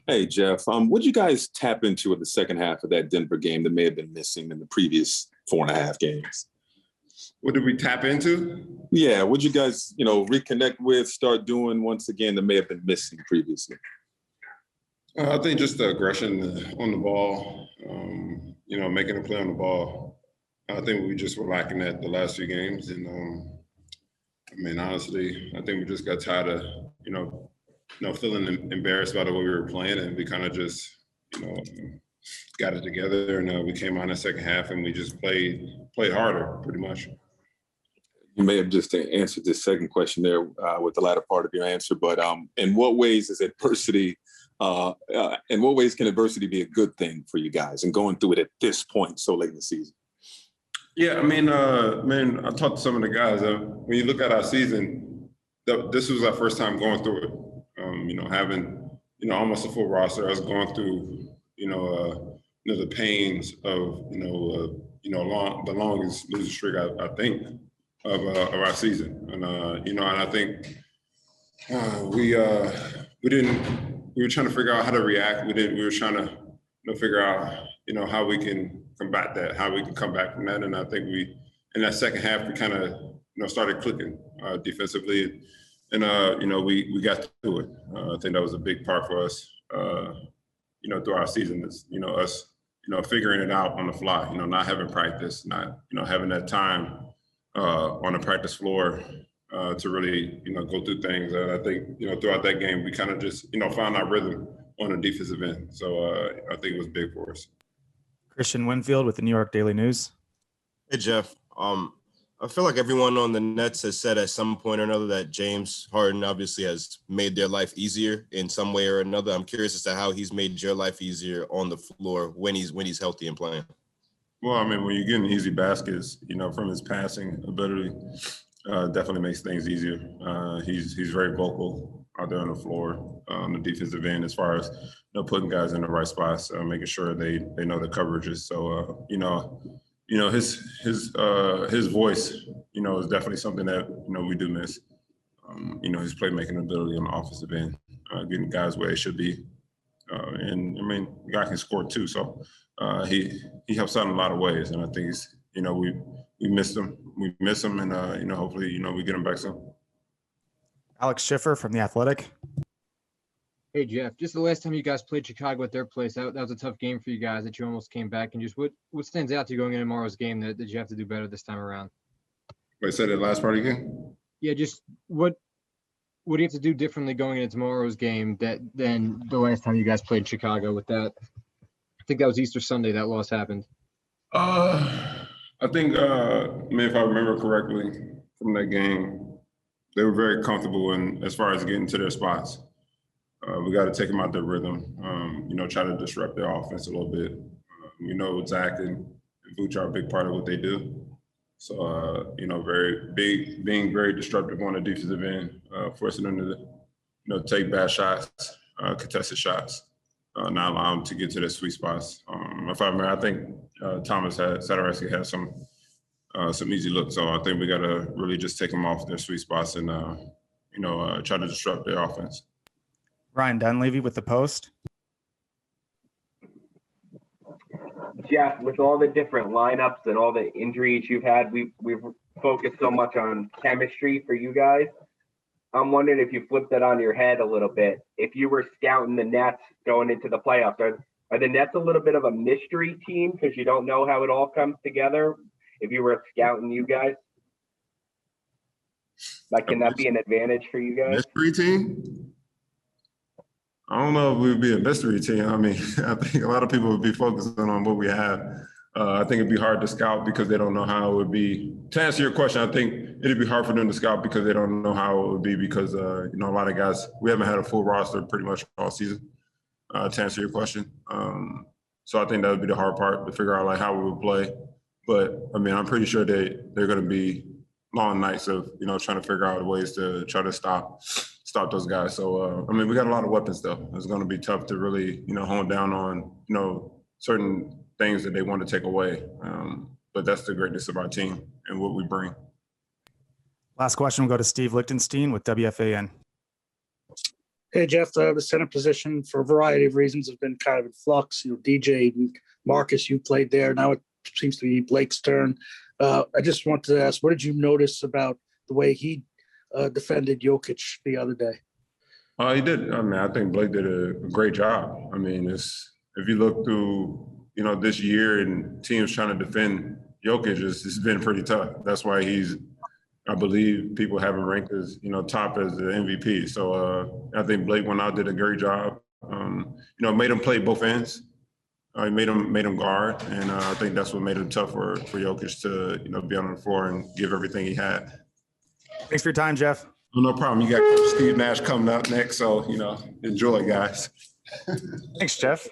Hey, Jeff. What'd you guys tap into in the second half of that Denver game that may have been missing in the previous 4.5 games? What did we tap into? Yeah, what'd you guys, reconnect with, start doing once again that may have been missing previously? I think just the aggression on the ball, making a play on the ball. I think we just were lacking that the last few games. And honestly, I think we just got tired of, feeling embarrassed about the way we were playing, and we kind of just, got it together. And we came on the second half, and we just played harder, pretty much. You may have just answered this second question there with the latter part of your answer, but in what ways is adversity? In what ways can adversity be a good thing for you guys and going through it at this point so late in the season? Yeah, I talked to some of the guys. When you look at our season, this was our first time going through it. Having almost a full roster, us going through the pains of the longest losing streak I think of our season, and I think we were trying to figure out how to react. We were trying to figure out how we can combat that, how we can come back from that. And I think in that second half we kind of started clicking defensively, and we got through it. I think that was a big part for us through our season, is us figuring it out on the fly, not having practice, not having that time on the practice floor to really go through things. And I think throughout that game we kind of just found our rhythm on the defensive end. So I think it was big for us. Christian Winfield with the New York Daily News. Hey, Jeff. I feel like everyone on the Nets has said at some point or another that James Harden obviously has made their life easier in some way or another. I'm curious as to how he's made your life easier on the floor when he's healthy and playing. Well, when you're getting easy baskets, from his passing ability, definitely makes things easier. He's very vocal out there on the floor on the defensive end, as far as putting guys in the right spots, making sure they know the coverages. So his voice is definitely something that we do miss. His playmaking ability on the offensive end, getting guys where they should be, and the guy can score too. So he helps out in a lot of ways, and I think he's we missed him. We miss him, and hopefully we get him back soon. Alex Schiffer from The Athletic. Hey, Jeff, just the last time you guys played Chicago at their place, that was a tough game for you guys that you almost came back. And just what stands out to you going into tomorrow's game that you have to do better this time around? Wait, say that last part again? Yeah, just what do you have to do differently going into tomorrow's game than the last time you guys played Chicago with that? I think that was Easter Sunday that loss happened. I think, if I remember correctly from that game, they were very comfortable as far as getting to their spots. We got to take them out their rhythm, try to disrupt their offense a little bit. Zach and Vooch are a big part of what they do. So, very big, being very disruptive on the defensive end, forcing them to take bad shots, contested shots, not allow them to get to their sweet spots. If I remember, I think Satoransky had some easy looks. So I think we got to really just take them off their sweet spots and, try to disrupt their offense. Ryan Dunleavy with The Post. Jeff, with all the different lineups and all the injuries you've had, we've focused so much on chemistry for you guys. I'm wondering if you flipped that on your head a little bit. If you were scouting the Nets going into the playoffs, are the Nets a little bit of a mystery team because you don't know how it all comes together? If you were scouting you guys, can that be an advantage for you guys? Mystery team? I don't know if we would be a mystery team. I think a lot of people would be focusing on what we have. I think it'd be hard to scout because they don't know how it would be. To answer your question, I think it'd be hard for them to scout because they don't know how it would be because, a lot of guys, we haven't had a full roster pretty much all season, to answer your question. So I think that would be the hard part, to figure out how we would play. But, I'm pretty sure they're going to be long nights of, trying to figure out ways to try to stop those guys. So, we got a lot of weapons, though. It's going to be tough to really, hone down on, certain things that they want to take away. But that's the greatness of our team and what we bring. Last question will go to Steve Lichtenstein with WFAN. Hey, Jeff, the center position for a variety of reasons has been kind of in flux. DJ and Marcus, you played there. Now it seems to be Blake's turn. I just wanted to ask, what did you notice about the way he defended Jokic the other day? He did. I mean, I think Blake did a great job. I mean, if you look through, this year and teams trying to defend Jokic, it's been pretty tough. That's why I believe people have him ranked as, top as the MVP. So I think Blake went out, did a great job. Made him play both ends. He made him guard, and I think that's what made it tough for Jokic to, be on the floor and give everything he had. Thanks for your time, Jeff. No problem. You got Coach Steve Nash coming up next, so, enjoy, guys. Thanks, Jeff.